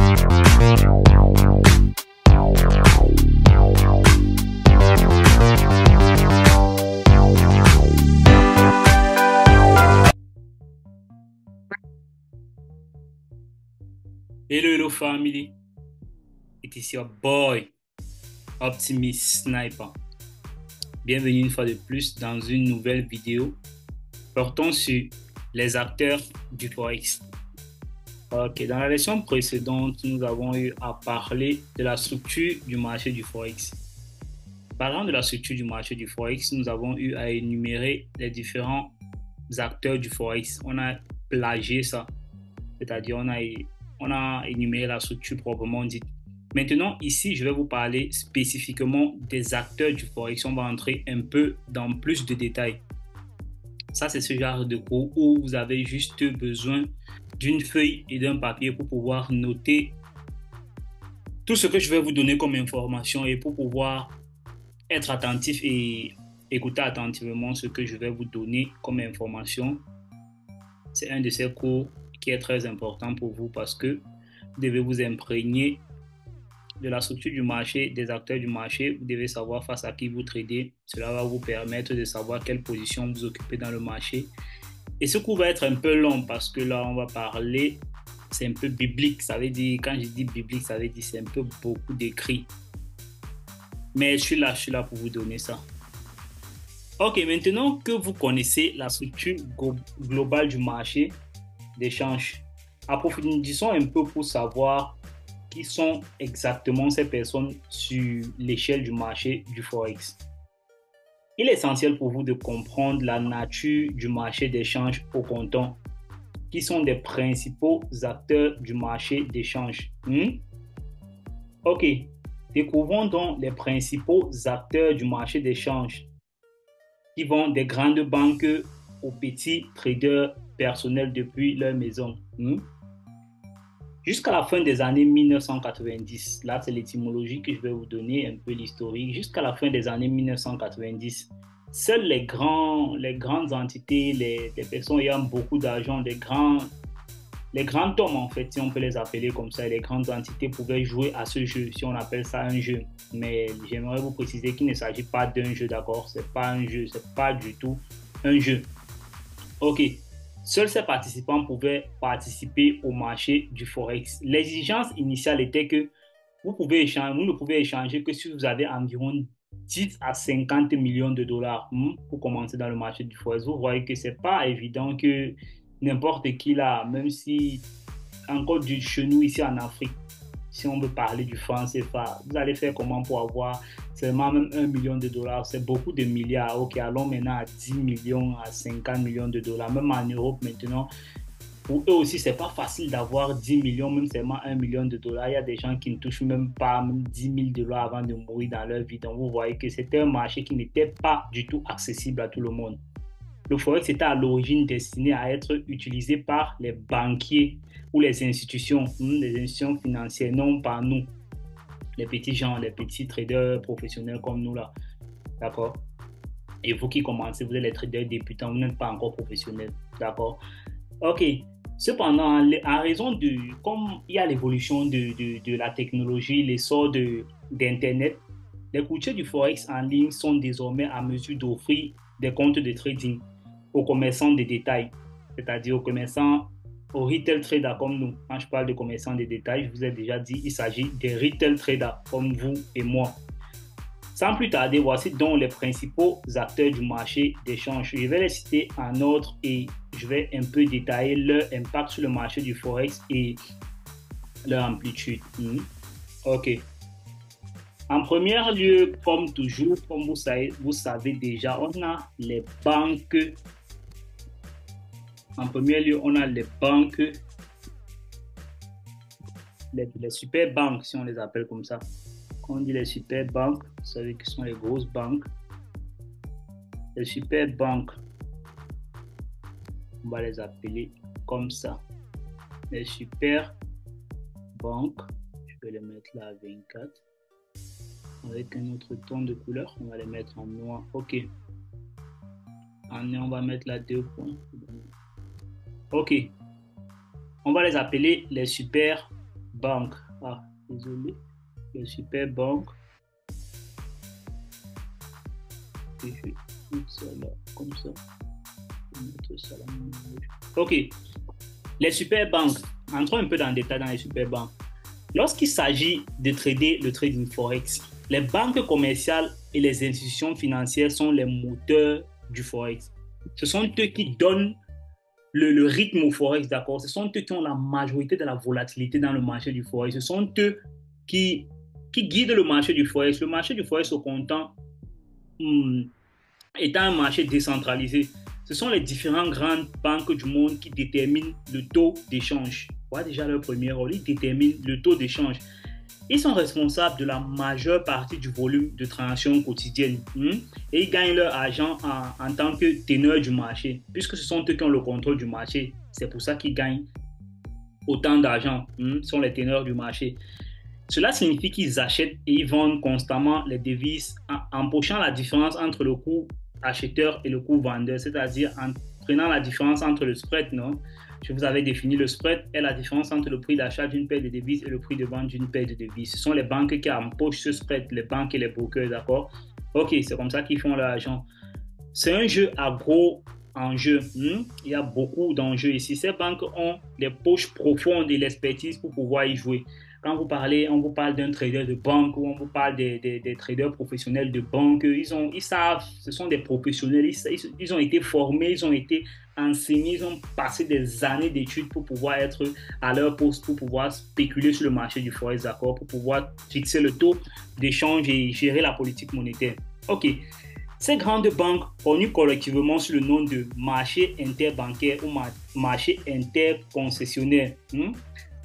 Hello family, it is your boy Optimist Sniper. Bienvenue une fois de plus dans une nouvelle vidéo portant sur les acteurs du Forex. Ok, dans la leçon précédente, nous avons eu à parler de la structure du marché du Forex. Parlant de la structure du marché du Forex, nous avons eu à énumérer les différents acteurs du Forex. On a plagié ça, c'est-à-dire on a énuméré la structure proprement dite. Maintenant, ici, je vais vous parler spécifiquement des acteurs du Forex. On va entrer un peu dans plus de détails. Ça, c'est ce genre de cours où vous avez juste besoin d'une feuille et d'un papier pour pouvoir noter tout ce que je vais vous donner comme information et pour pouvoir être attentif et écouter attentivement ce que je vais vous donner comme information. C'est un de ces cours qui est très important pour vous parce que vous devez vous imprégner de la structure du marché, des acteurs du marché. Vous devez savoir face à qui vous tradez. Cela va vous permettre de savoir quelle position vous occupez dans le marché. Et ce cours va être un peu long parce que là, on va parler, c'est un peu biblique. Ça veut dire, quand je dis biblique, ça veut dire c'est un peu beaucoup d'écrits. Mais je suis là pour vous donner ça. Ok, maintenant que vous connaissez la structure globale du marché d'échange, approfondissons un peu pour savoir qui sont exactement ces personnes sur l'échelle du marché du Forex. Il est essentiel pour vous de comprendre la nature du marché d'échange au comptant, qui sont les principaux acteurs du marché d'échange. Ok, découvrons donc les principaux acteurs du marché d'échange, qui vont des grandes banques aux petits traders personnels depuis leur maison. Jusqu'à la fin des années 1990, là c'est l'étymologie que je vais vous donner, un peu l'historique. Jusqu'à la fin des années 1990, seules les grandes entités, les personnes ayant beaucoup d'argent, les grands hommes en fait, si on peut les appeler comme ça, les grandes entités pouvaient jouer à ce jeu, si on appelle ça un jeu. Mais j'aimerais vous préciser qu'il ne s'agit pas d'un jeu, d'accord? C'est pas un jeu, c'est pas du tout un jeu. Ok. Seuls ces participants pouvaient participer au marché du Forex. L'exigence initiale était que vous ne pouvez échanger que si vous avez environ 10 à 50 millions de dollars pour commencer dans le marché du Forex. Vous voyez que ce n'est pas évident que n'importe qui là, même si encore du chez nous ici en Afrique, si on veut parler du franc CFA, vous allez faire comment pour avoir seulement même 1 million de dollars? C'est beaucoup de milliards. Ok, allons maintenant à 10 millions, à 50 millions de dollars. Même en Europe maintenant, pour eux aussi, c'est pas facile d'avoir 10 millions, même seulement 1 million de dollars. Il y a des gens qui ne touchent même pas même 10 000 dollars avant de mourir dans leur vie. Donc vous voyez que c'était un marché qui n'était pas du tout accessible à tout le monde. Le Forex était à l'origine destiné à être utilisé par les banquiers ou les institutions financières, non par nous, les petits gens, les petits traders professionnels comme nous là. D'accord? Et vous qui commencez, vous êtes les traders débutants, vous n'êtes pas encore professionnels. D'accord? Ok. Cependant, en raison de, comme il y a l'évolution de la technologie, l'essor d'Internet, les courtiers du Forex en ligne sont désormais à mesure d'offrir des comptes de trading aux commerçants de détail, c'est-à-dire aux commerçants, aux retail traders comme nous. Quand je parle de commerçants de détail, je vous ai déjà dit, il s'agit des retail traders comme vous et moi. Sans plus tarder, voici donc les principaux acteurs du marché d'échange. Je vais les citer en ordre et je vais un peu détailler leur impact sur le marché du Forex et leur amplitude. Ok. En premier lieu, comme toujours, comme vous savez déjà, on a les banques. En premier lieu, on a les banques, les super banques, si on les appelle comme ça. Quand on dit les super banques, vous savez que ce sont les grosses banques. Les super banques, on va les appeler comme ça. Les super banques, je vais les mettre là à 24. Avec un autre ton de couleur, on va les mettre en noir. Ok. On va mettre là 2 points. Ok. On va les appeler les super banques. Ah, désolé. Les super banques. Et je mets ça là, comme ça. Ça là. Ok. Les super banques. Entrons un peu dans le détail dans les super banques. Lorsqu'il s'agit de trader le trading forex, les banques commerciales et les institutions financières sont les moteurs du forex. Ce sont eux qui donnent le rythme au forex, d'accord? Ce sont eux qui ont la majorité de la volatilité dans le marché du forex. Ce sont eux qui guident le marché du forex. Le marché du forex, au comptant, étant un marché décentralisé, ce sont les différentes grandes banques du monde qui déterminent le taux d'échange. Voilà déjà leur premier rôle, ils déterminent le taux d'échange. Ils sont responsables de la majeure partie du volume de transactions quotidiennes et ils gagnent leur argent en tant que teneurs du marché. Puisque ce sont eux qui ont le contrôle du marché, c'est pour ça qu'ils gagnent autant d'argent, sont les teneurs du marché. Cela signifie qu'ils achètent et ils vendent constamment les devises en empochant la différence entre le coût acheteur et le coût vendeur, c'est-à-dire en prenant la différence entre le spread, non? Je vous avais défini le spread est la différence entre le prix d'achat d'une paire de devises et le prix de vente d'une paire de devises. Ce sont les banques qui empochent ce spread, les banques et les brokers, d'accord? Ok, c'est comme ça qu'ils font leur argent. C'est un jeu à gros enjeux. Il y a beaucoup d'enjeux ici. Ces banques ont les poches profondes et l'expertise pour pouvoir y jouer. Quand vous parlez, on vous parle d'un trader de banque ou on vous parle des traders professionnels de banque, ils savent, ce sont des professionnels, ils ont été formés, ils ont été enseignés, ils ont passé des années d'études pour pouvoir être à leur poste, pour pouvoir spéculer sur le marché du forex, d'accord, pour pouvoir fixer le taux d'échange et gérer la politique monétaire. Ok. Ces grandes banques, connues collectivement sous le nom de marché interbancaire ou marché interconcessionnaire,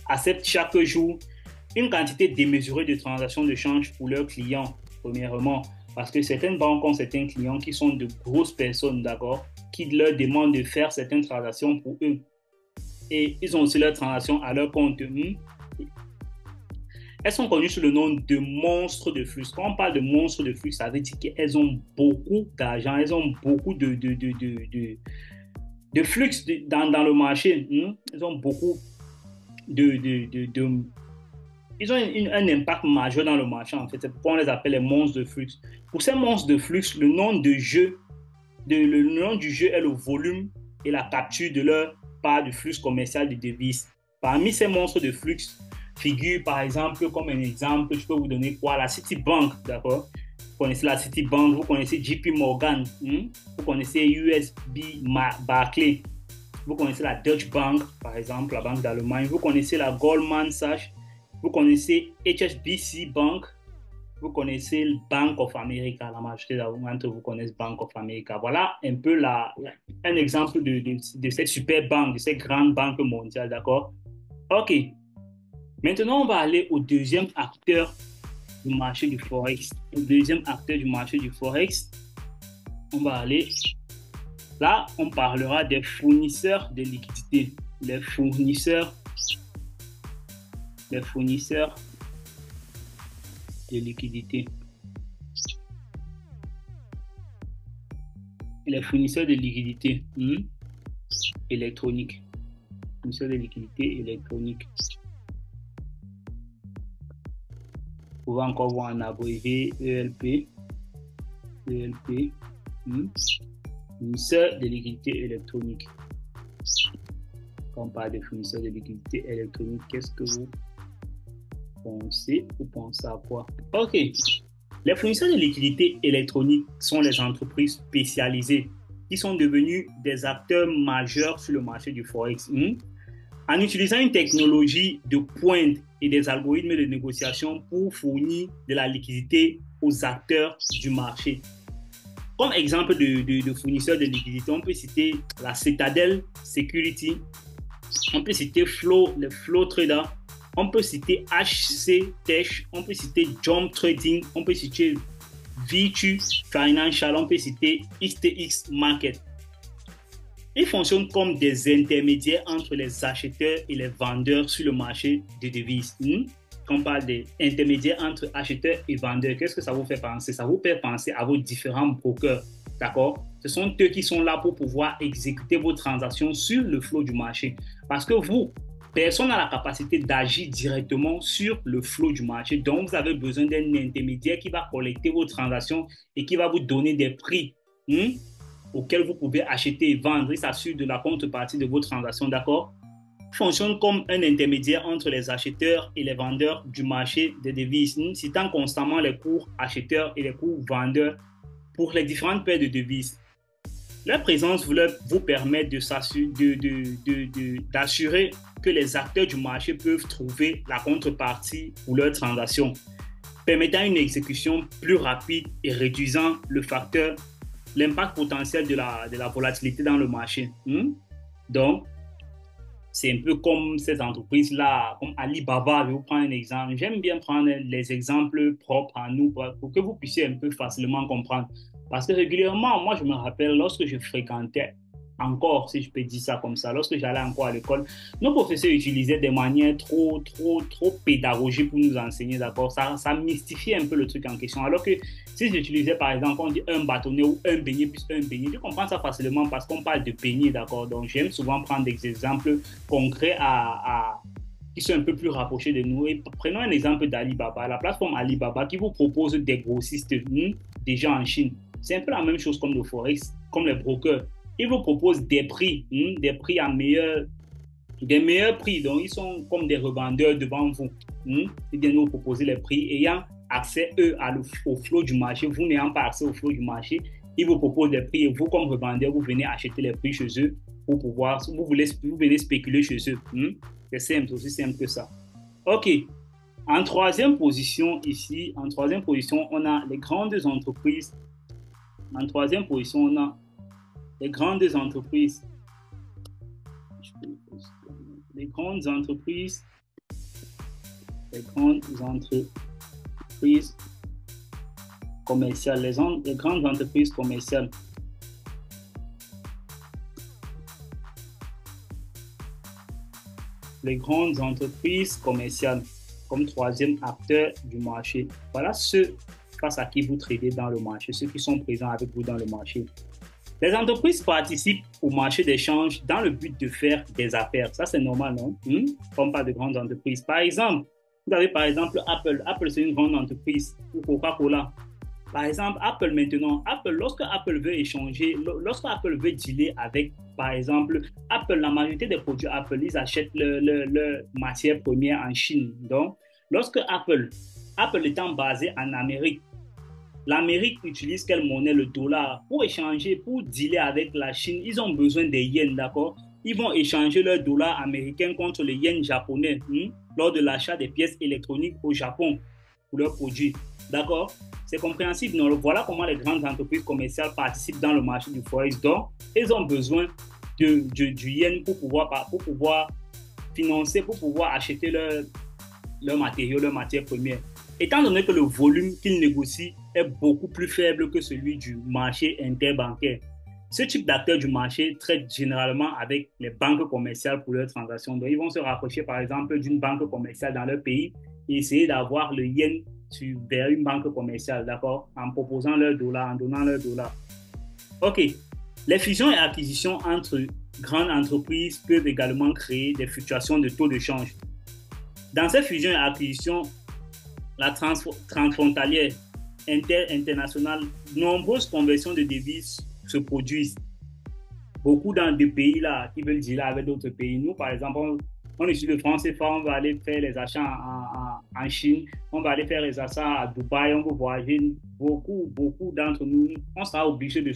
acceptent chaque jour une quantité démesurée de transactions de change pour leurs clients, premièrement, parce que certaines banques ont certains clients qui sont de grosses personnes, d'accord, qui leur demandent de faire certaines transactions pour eux. Et ils ont aussi leurs transactions à leur compte. Elles sont connues sous le nom de monstres de flux. Quand on parle de monstres de flux, ça veut dire qu'elles ont beaucoup d'argent, elles ont beaucoup de flux dans le marché. Elles ont beaucoup ils ont un impact majeur dans le marché, en fait. C'est pourquoi on les appelle les monstres de flux. Pour ces monstres de flux, le nom du jeu est le volume et la capture de leur part du flux commercial de devises. Parmi ces monstres de flux figure, par exemple, comme un exemple, je peux vous donner quoi? La Citibank, d'accord? Vous connaissez la Citibank, vous connaissez JP Morgan, vous connaissez USB Barclays, vous connaissez la Deutsche Bank, par exemple, la banque d'Allemagne, vous connaissez la Goldman Sachs, vous connaissez HSBC Bank, vous connaissez le Bank of America, la majorité d'entre vous connaissent Bank of America. Voilà un peu un exemple de cette super banque, de cette grande banque mondiale, d'accord? Ok. Maintenant, on va aller au deuxième acteur du marché du Forex. Le deuxième acteur du marché du Forex, on va aller... Là, on parlera des fournisseurs de liquidités. Les fournisseurs de liquidités. Les fournisseurs de liquidités électroniques. Fournisseurs de liquidités électroniques. Vous pouvez encore voir en abrévé ELP. Fournisseurs de liquidités électroniques. Quand on parle de fournisseurs de liquidités électroniques, qu'est-ce que vous pensez? Vous pensez à quoi? Ok. Les fournisseurs de liquidités électroniques sont les entreprises spécialisées qui sont devenues des acteurs majeurs sur le marché du Forex. En utilisant une technologie de pointe et des algorithmes de négociation pour fournir de la liquidité aux acteurs du marché. Comme exemple de fournisseurs de liquidité, on peut citer la Citadel Security, on peut citer le Flow Trader, on peut citer HC Tech, on peut citer Jump Trading, on peut citer V2 Financial, on peut citer XTX Market. Ils fonctionnent comme des intermédiaires entre les acheteurs et les vendeurs sur le marché des devises. Quand on parle d'intermédiaires entre acheteurs et vendeurs, qu'est-ce que ça vous fait penser? Ça vous fait penser à vos différents brokers, d'accord? Ce sont eux qui sont là pour pouvoir exécuter vos transactions sur le flot du marché. Parce que vous personne n'a la capacité d'agir directement sur le flot du marché. Donc, vous avez besoin d'un intermédiaire qui va collecter vos transactions et qui va vous donner des prix auxquels vous pouvez acheter et vendre. Il s'assure de la contrepartie de vos transactions, d'accord? Fonctionne comme un intermédiaire entre les acheteurs et les vendeurs du marché des devises, citant constamment les cours acheteurs et les cours vendeurs pour les différentes paires de devises. Leur présence vous permet d'assurer que les acteurs du marché peuvent trouver la contrepartie pour leurs transactions, permettant une exécution plus rapide et réduisant l'impact potentiel de la volatilité dans le marché. Donc, c'est un peu comme ces entreprises-là, comme Alibaba, je vais vous prendre un exemple. J'aime bien prendre les exemples propres à nous pour que vous puissiez un peu facilement comprendre. Parce que régulièrement, moi, je me rappelle, lorsque je fréquentais encore, si je peux dire ça comme ça, lorsque j'allais encore à l'école, nos professeurs utilisaient des manières trop pédagogiques pour nous enseigner, d'accord? Ça mystifiait un peu le truc en question. Alors que si j'utilisais, par exemple, on dit un bâtonnet ou un beignet plus un beignet, je comprends ça facilement parce qu'on parle de beignet, d'accord? Donc, j'aime souvent prendre des exemples concrets qui sont un peu plus rapprochés de nous. Et prenons un exemple d'Alibaba, la plateforme Alibaba qui vous propose des grossistes déjà en Chine. C'est un peu la même chose comme le Forex, comme les brokers. Ils vous proposent des prix des meilleurs prix. Donc, ils sont comme des revendeurs devant vous. Ils viennent vous proposer les prix ayant accès, eux, au flot du marché. Vous n'ayant pas accès au flot du marché, ils vous proposent des prix et vous, comme revendeur, vous venez acheter les prix chez eux pour pouvoir, vous venez spéculer chez eux. C'est simple, aussi simple que ça. OK. En troisième position, ici, on a les grandes entreprises. En troisième position, on a les grandes entreprises. Les grandes entreprises commerciales. Les grandes entreprises commerciales. Les grandes entreprises commerciales comme troisième acteur du marché. Voilà ceux face à qui vous tradez dans le marché, ceux qui sont présents avec vous dans le marché. Les entreprises participent au marché d'échange dans le but de faire des affaires. Ça, c'est normal, non? On parle de grandes entreprises. Par exemple, vous avez par exemple Apple. Apple, c'est une grande entreprise. Ou Coca-Cola. Par exemple, Apple maintenant. Lorsque Apple veut échanger, lorsque Apple veut dealer avec, par exemple, Apple, la majorité des produits Apple, ils achètent leur matière première en Chine. Donc, lorsque Apple étant basé en Amérique, l'Amérique utilise quelle monnaie? Le dollar. Pour échanger, pour dealer avec la Chine, ils ont besoin des yens, d'accord? Ils vont échanger leur dollar américain contre les yens japonais lors de l'achat des pièces électroniques au Japon pour leurs produits. D'accord? C'est compréhensible. Non? Voilà comment les grandes entreprises commerciales participent dans le marché du Forex. Donc, ils ont besoin du yen pour pouvoir financer, pour pouvoir acheter leurs matériaux, leurs matières premières. Étant donné que le volume qu'ils négocient est beaucoup plus faible que celui du marché interbancaire, ce type d'acteurs du marché traitent généralement avec les banques commerciales pour leurs transactions. Donc, ils vont se rapprocher, par exemple, d'une banque commerciale dans leur pays et essayer d'avoir le yen vers une banque commerciale, d'accord, en proposant leur dollar, en donnant leur dollar. OK. Les fusions et acquisitions entre grandes entreprises peuvent également créer des fluctuations de taux de change. Dans ces fusions et acquisitions, la transfrontalière, internationale, nombreuses conversions de devises se produisent. Beaucoup dans des pays là qui veulent dealer avec d'autres pays. Nous, par exemple, on est sur le franc CFA, on va aller faire les achats en Chine, on va aller faire les achats à Dubaï, on va voyager. Beaucoup d'entre nous, on sera obligé de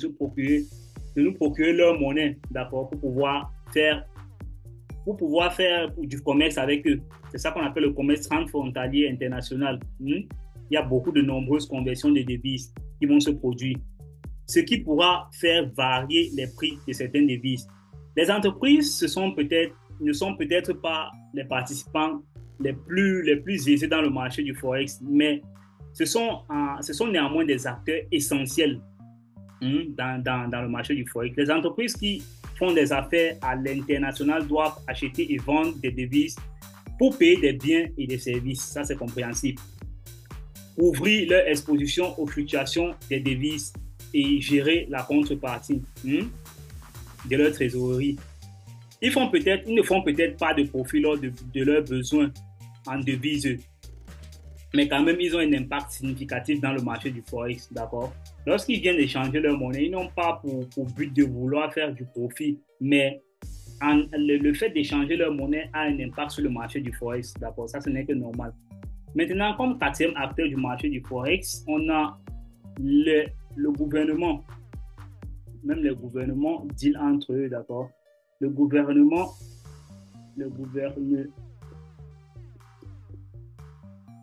nous procurer leur monnaie, d'accord, pour pouvoir faire du commerce avec eux. C'est ça qu'on appelle le commerce transfrontalier international. Il y a de nombreuses conversions de devises qui vont se produire, ce qui pourra faire varier les prix de certaines devises. Les entreprises ne sont peut-être pas les participants les plus aisés dans le marché du Forex, mais ce sont néanmoins des acteurs essentiels dans le marché du Forex. Les entreprises qui font des affaires à l'international doivent acheter et vendre des devises pour payer des biens et des services. Ça, c'est compréhensible. Ouvrir leur exposition aux fluctuations des devises et gérer la contrepartie de leur trésorerie. Ils ne font peut-être pas de profit lors de leurs besoins en devises, mais quand même, ils ont un impact significatif dans le marché du Forex, d'accord? Lorsqu'ils viennent échanger leur monnaie, ils n'ont pas pour but de vouloir faire du profit, mais le fait d'échanger leur monnaie a un impact sur le marché du Forex, d'accord? Ça, ce n'est que normal. Maintenant, comme quatrième acteur du marché du Forex, on a le gouvernement. Même les gouvernements deal entre eux, d'accord? Le gouvernement, le gouvernement,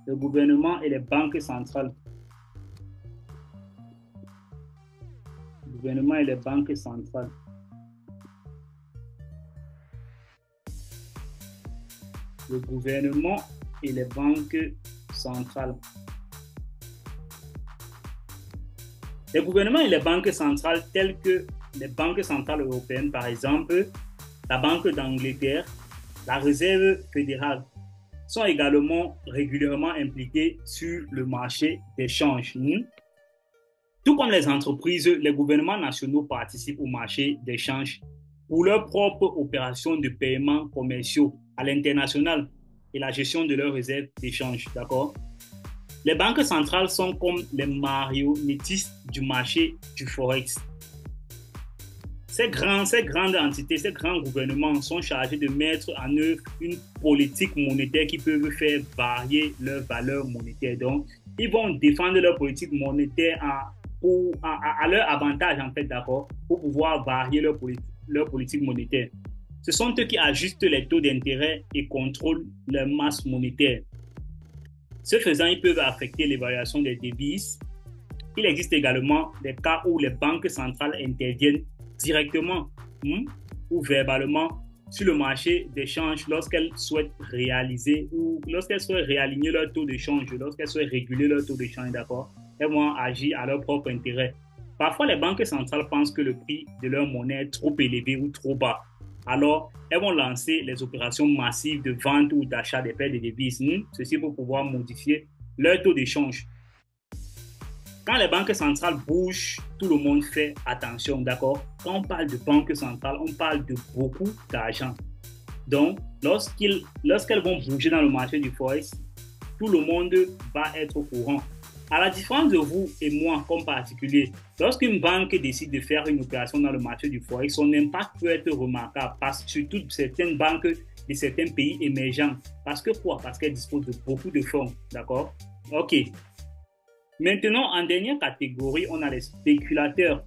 le gouvernement et les banques centrales. Le gouvernement et les banques centrales. Le gouvernement et les banques centrales. Les gouvernements et les banques centrales telles que les banques centrales européennes, par exemple, la Banque d'Angleterre, la Réserve fédérale, sont également régulièrement impliqués sur le marché des changes. Tout comme les entreprises, les gouvernements nationaux participent au marché des changes pour leurs propres opérations de paiement commerciaux à l'international et la gestion de leurs réserves d'échange. D'accord? Les banques centrales sont comme les marionnettistes du marché du Forex. Ces grandes entités, ces grands gouvernements sont chargés de mettre en œuvre une politique monétaire qui peut faire varier leur valeur monétaire. Donc, ils vont défendre leur politique monétaire à leur avantage, en fait, d'accord, pour pouvoir varier leur politique monétaire. Ce sont eux qui ajustent les taux d'intérêt et contrôlent leur masse monétaire. Ce faisant, ils peuvent affecter l'évaluation des devises. Il existe également des cas où les banques centrales interviennent directement ou verbalement sur le marché d'échange lorsqu'elles souhaitent réaliser ou lorsqu'elles souhaitent réaligner leur taux d'échange, lorsqu'elles souhaitent réguler leur taux d'échange, d'accord? Elles vont agir à leur propre intérêt. Parfois, les banques centrales pensent que le prix de leur monnaie est trop élevé ou trop bas. Alors, elles vont lancer les opérations massives de vente ou d'achat des paires de devises. Ceci pour pouvoir modifier leur taux d'échange. Quand les banques centrales bougent, tout le monde fait attention, d'accord? Quand on parle de banque centrale, on parle de beaucoup d'argent. Donc, lorsqu'elles vont bouger dans le marché du Forex, tout le monde va être au courant. À la différence de vous et moi comme particulier, lorsqu'une banque décide de faire une opération dans le marché du Forex, son impact peut être remarquable, surtout certaines banques de certains pays émergents. Parce que quoi? Parce qu'elles disposent de beaucoup de fonds, d'accord? Ok. Maintenant, en dernière catégorie, on a les spéculateurs.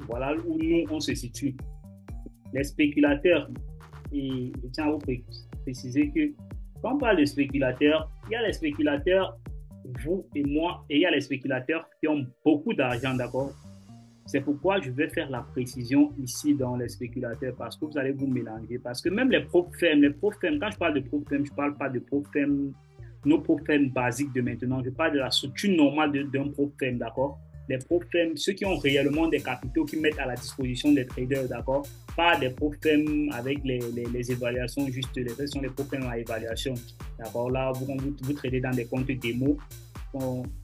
Voilà où nous, on se situe. Les spéculateurs, et je tiens à vous préciser que quand on parle de spéculateurs, il y a les spéculateurs, vous et moi, et il y a les spéculateurs qui ont beaucoup d'argent, d'accord? C'est pourquoi je vais faire la précision ici dans les spéculateurs, parce que vous allez vous mélanger. Parce que même les prop firms, quand je parle de prop firms, je ne parle pas de prop firms, nos prop firms basiques de maintenant. Je parle de la structure normale d'un prop firm, d'accord? Les prop firms, ceux qui ont réellement des capitaux qui mettent à la disposition des traders, d'accord? Pas des prop firms avec les évaluations juste, ce sont les prop firms à évaluation, d'accord? Là, vous tradez dans des comptes démo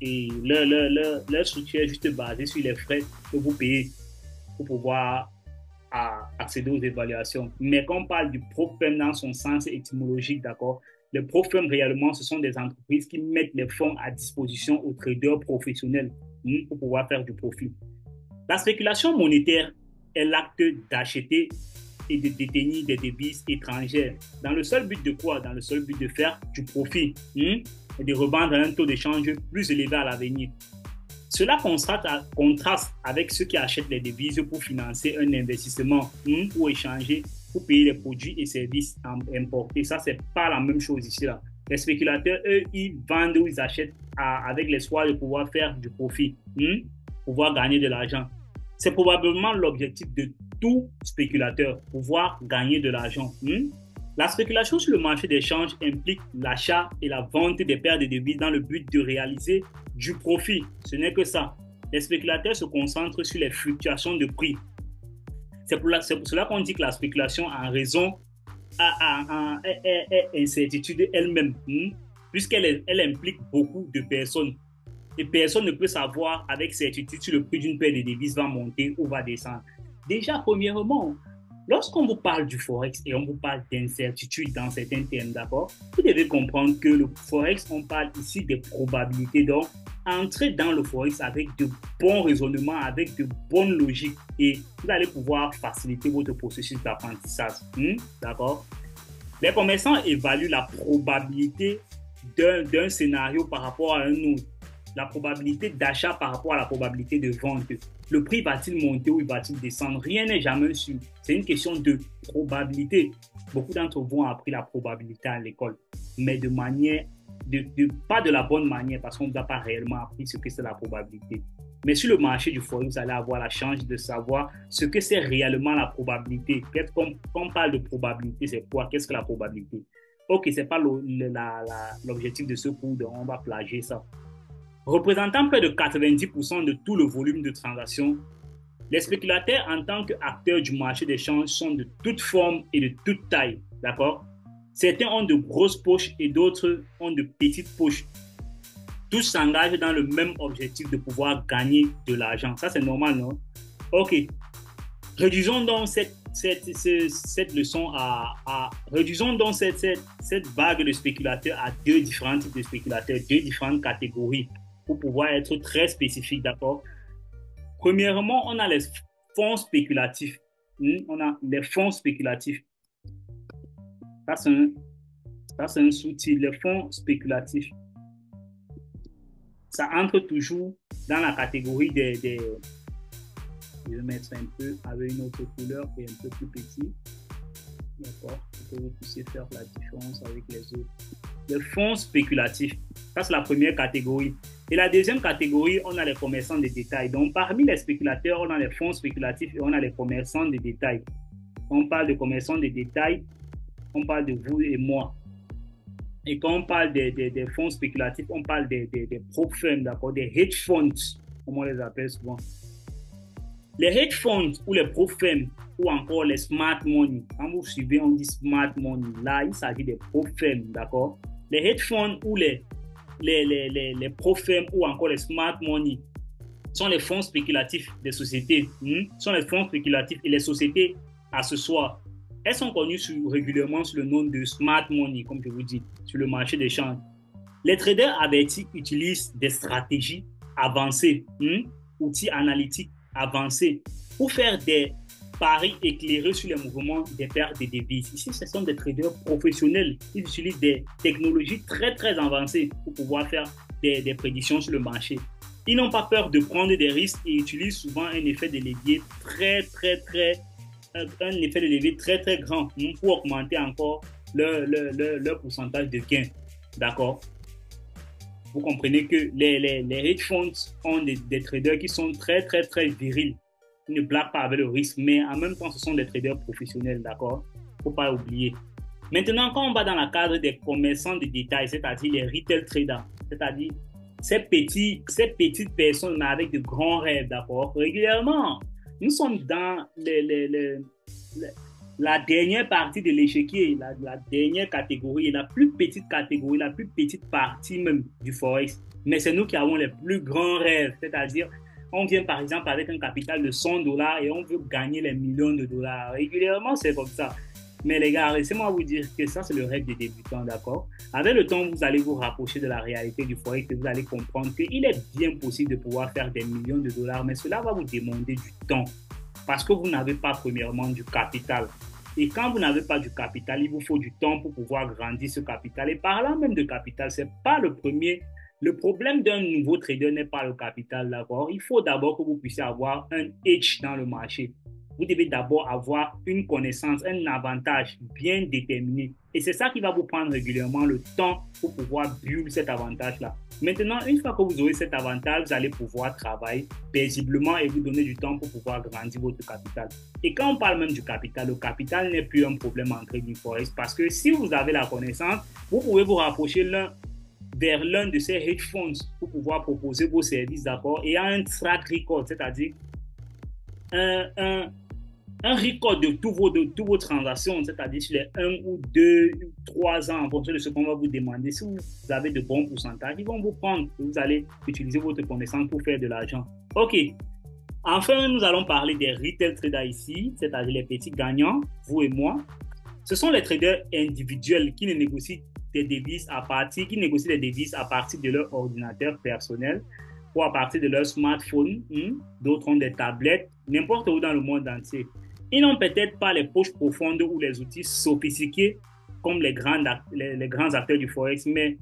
et leur structure est juste basée sur les frais que vous payez pour pouvoir accéder aux évaluations. Mais quand on parle du prop firm dans son sens étymologique, d'accord? Les prop firms, réellement, ce sont des entreprises qui mettent les fonds à disposition aux traders professionnels pour pouvoir faire du profit. La spéculation monétaire est l'acte d'acheter et de détenir des devises étrangères. Dans le seul but de quoi? Dans le seul but de faire du profit et de revendre à un taux d'échange plus élevé à l'avenir. Cela contraste avec ceux qui achètent les devises pour financer un investissement ou échanger pour payer les produits et services importés. Ça, c'est pas la même chose ici. Là. Les spéculateurs, eux, ils vendent ou ils achètent avec l'espoir de pouvoir faire du profit, pouvoir gagner de l'argent. C'est probablement l'objectif de tout spéculateur, pouvoir gagner de l'argent. La spéculation sur le marché des changes implique l'achat et la vente des paires de devises dans le but de réaliser du profit. Ce n'est que ça. Les spéculateurs se concentrent sur les fluctuations de prix. C'est pour cela qu'on dit que la spéculation en raison est incertitude elle-même, puisqu'elle implique beaucoup de personnes. Et personne ne peut savoir avec certitude si le prix d'une paire de devises va monter ou va descendre. Déjà, premièrement, lorsqu'on vous parle du Forex et on vous parle d'incertitude dans certains termes, d'accord, vous devez comprendre que le Forex, on parle ici des probabilités. Donc, entrez dans le Forex avec de bons raisonnements, avec de bonnes logiques et vous allez pouvoir faciliter votre processus d'apprentissage. D'accord? Les commerçants évaluent la probabilité d'un scénario par rapport à un autre, la probabilité d'achat par rapport à la probabilité de vente. Le prix va-t-il monter ou va-t-il descendre? Rien n'est jamais sûr. C'est une question de probabilité. Beaucoup d'entre vous ont appris la probabilité à l'école, mais de manière, pas de la bonne manière parce qu'on ne vous a pas réellement appris ce que c'est la probabilité. Mais sur le marché du forex, vous allez avoir la chance de savoir ce que c'est réellement la probabilité. Quand on parle de probabilité, c'est quoi? Qu'est-ce que la probabilité? Ok, ce n'est pas l'objectif de ce cours, donc on va plager ça. Représentant près de 90% de tout le volume de transactions, les spéculateurs en tant qu'acteurs du marché des changes sont de toute forme et de toute taille. D'accord? Certains ont de grosses poches et d'autres ont de petites poches. Tous s'engagent dans le même objectif de pouvoir gagner de l'argent. Ça, c'est normal, non? Ok. Réduisons donc cette leçon réduisons donc cette vague de spéculateurs à deux différents types de spéculateurs, deux différentes catégories pour pouvoir être très spécifique, d'accord? Premièrement, on a les fonds spéculatifs. On a les fonds spéculatifs. Ça, c'est un sous-titre, les fonds spéculatifs. Ça entre toujours dans la catégorie des je vais mettre un peu avec une autre couleur et un peu plus petit. D'accord? Pour que vous puissiez faire la différence avec les autres. Les fonds spéculatifs, ça c'est la première catégorie. Et la deuxième catégorie, on a les commerçants de détail. Donc parmi les spéculateurs, on a les fonds spéculatifs et on a les commerçants de détail. On parle de commerçants de détail, on parle de vous et moi. Et quand on parle des fonds spéculatifs, on parle des prop firms, d'accord, des hedge funds, comme on les appelle souvent. Les hedge funds ou les prop firms ou encore les smart money, quand vous suivez, on dit smart money. Là, il s'agit des prop firms, d'accord. Les hedge funds ou les prop firms ou encore les smart money sont les fonds spéculatifs des sociétés. Sont les fonds spéculatifs et les sociétés accessoires. Elles sont connues régulièrement sous le nom de smart money, comme je vous dis, sur le marché des changes. Les traders avertis utilisent des stratégies avancées, outils analytiques avancés pour faire des paris éclairés sur les mouvements des paires de devises. Ici, ce sont des traders professionnels. Ils utilisent des technologies très, très avancées pour pouvoir faire des prédictions sur le marché. Ils n'ont pas peur de prendre des risques et utilisent souvent un effet de levier très, très grand pour augmenter encore leur pourcentage de gain. D'accord? Vous comprenez que les hedge funds ont des traders qui sont très, très, très virils. Ils ne blaguent pas avec le risque, mais en même temps, ce sont des traders professionnels, d'accord? Il ne faut pas oublier. Maintenant, quand on va dans le cadre des commerçants de détail, c'est-à-dire les retail traders, c'est-à-dire ces petites personnes avec de grands rêves, d'accord? Régulièrement, nous sommes dans la dernière partie de l'échiquier, la dernière catégorie, la plus petite catégorie, la plus petite partie même du Forex. Mais c'est nous qui avons les plus grands rêves, c'est-à-dire on vient par exemple avec un capital de $100 et on veut gagner les millions de dollars. Régulièrement, c'est comme ça. Mais les gars, laissez-moi vous dire que ça, c'est le rêve des débutants, d'accord? Avec le temps, vous allez vous rapprocher de la réalité du Forex et vous allez comprendre qu'il est bien possible de pouvoir faire des millions de dollars, mais cela va vous demander du temps parce que vous n'avez pas premièrement du capital. Et quand vous n'avez pas du capital, il vous faut du temps pour pouvoir grandir ce capital. Et parlant même de capital, ce n'est pas le premier. Le problème d'un nouveau trader n'est pas le capital, d'accord? Il faut d'abord que vous puissiez avoir un edge dans le marché. Vous devez d'abord avoir une connaissance, un avantage bien déterminé. Et c'est ça qui va vous prendre régulièrement le temps pour pouvoir build cet avantage-là. Maintenant, une fois que vous aurez cet avantage, vous allez pouvoir travailler paisiblement et vous donner du temps pour pouvoir grandir votre capital. Et quand on parle même du capital, le capital n'est plus un problème en trading forex parce que si vous avez la connaissance, vous pouvez vous rapprocher vers l'un de ces hedge funds pour pouvoir proposer vos services, d'accord, et un track record, c'est-à-dire un record de toutes vos transactions, c'est-à-dire sur les 1 ou 2, 3 ans, en fonction de ce qu'on va vous demander. Si vous avez de bons pourcentages, ils vont vous prendre et vous allez utiliser votre connaissance pour faire de l'argent. OK. Enfin, nous allons parler des retail traders ici, c'est-à-dire les petits gagnants, vous et moi. Ce sont les traders individuels qui ne négocient des devises à partir, qui négocient des devises à partir de leur ordinateur personnel ou à partir de leur smartphone. D'autres ont des tablettes, n'importe où dans le monde entier. Ils n'ont peut-être pas les poches profondes ou les outils sophistiqués comme les grands acteurs du Forex, mais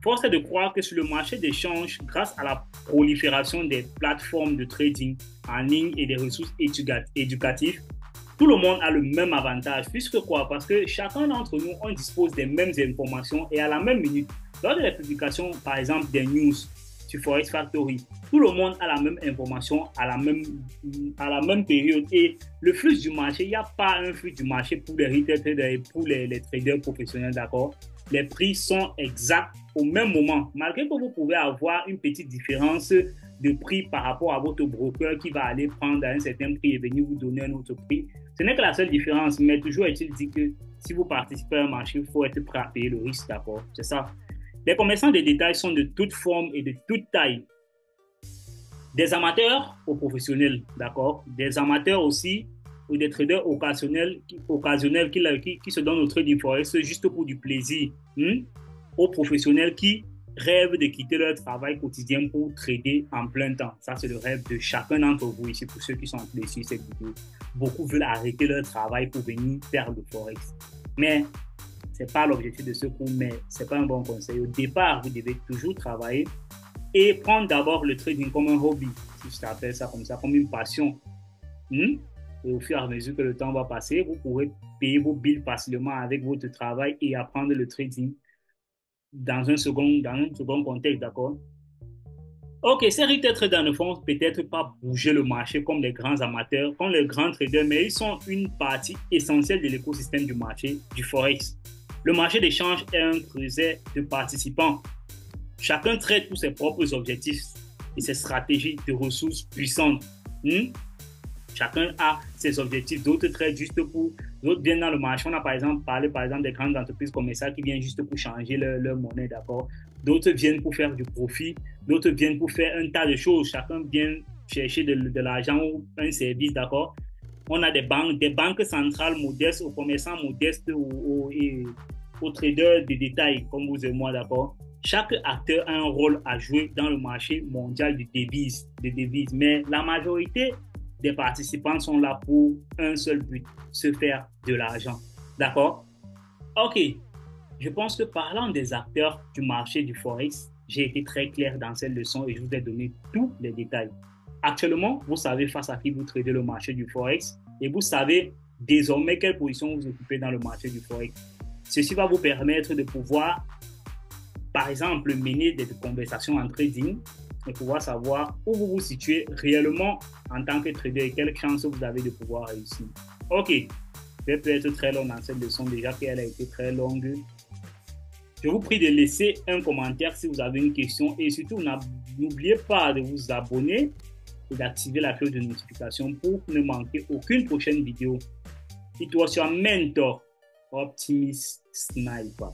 force est de croire que sur le marché d'échange, grâce à la prolifération des plateformes de trading en ligne et des ressources éducatives, tout le monde a le même avantage. Puisque quoi? Parce que chacun d'entre nous, on dispose des mêmes informations et à la même minute, lors de la publication, par exemple, des news sur Forex Factory, tout le monde a la même information à la même période. Et le flux du marché, il n'y a pas un flux du marché pour les retail traders et pour les traders professionnels, d'accord? Les prix sont exacts au même moment. Malgré que vous pouvez avoir une petite différence de prix par rapport à votre broker qui va aller prendre un certain prix et venir vous donner un autre prix. Ce n'est que la seule différence, mais toujours est-il dit que si vous participez à un marché, il faut être prêt à payer le risque, d'accord? C'est ça. Les commerçants de détail sont de toutes formes et de toutes tailles. Des amateurs aux professionnels, d'accord? Des amateurs aussi ou des traders occasionnels qui se donnent au trading forex juste pour du plaisir. Aux professionnels qui rêvent de quitter leur travail quotidien pour trader en plein temps. Ça, c'est le rêve de chacun d'entre vous ici, pour ceux qui sont sur cette vidéo. Beaucoup veulent arrêter leur travail pour venir faire le forex. Mais ce n'est pas l'objectif de ce cours, mais ce n'est pas un bon conseil. Au départ, vous devez toujours travailler et prendre d'abord le trading comme un hobby, si je t'appelle ça comme ça, comme une passion. Et au fur et à mesure que le temps va passer, vous pourrez payer vos bills facilement avec votre travail et apprendre le trading dans un second contexte, d'accord? Ok, ces retail traders ne font peut-être pas bouger le marché comme les grands amateurs, comme les grands traders, mais ils sont une partie essentielle de l'écosystème du marché du Forex. Le marché d'échange est un creuset de participants. Chacun trade pour ses propres objectifs et ses stratégies de ressources puissantes. Chacun a ses objectifs. D'autres traitent juste pour... D'autres viennent dans le marché. On a par exemple parlé des grandes entreprises commerciales qui viennent juste pour changer leur monnaie, d'accord? D'autres viennent pour faire du profit. D'autres viennent pour faire un tas de choses. Chacun vient chercher de l'argent ou un service, d'accord? On a des banques centrales modestes, aux commerçants modestes, aux traders de détail, comme vous et moi, d'accord? Chaque acteur a un rôle à jouer dans le marché mondial des devises. Mais la majorité des participants sont là pour un seul but, se faire de l'argent. D'accord? Ok. Je pense que parlant des acteurs du marché du Forex, j'ai été très clair dans cette leçon et je vous ai donné tous les détails. Actuellement, vous savez face à qui vous tradez le marché du Forex et vous savez désormais quelle position vous occupez dans le marché du Forex. Ceci va vous permettre de pouvoir, par exemple, mener des conversations en trading et pouvoir savoir où vous vous situez réellement en tant que trader et quelle chance vous avez de pouvoir réussir. Ok, je vais être très long dans cette leçon déjà qu'elle a été très longue. Je vous prie de laisser un commentaire si vous avez une question et surtout n'oubliez pas de vous abonner et d'activer la cloche de notification pour ne manquer aucune prochaine vidéo. It was your mentor, Optimist Sniper.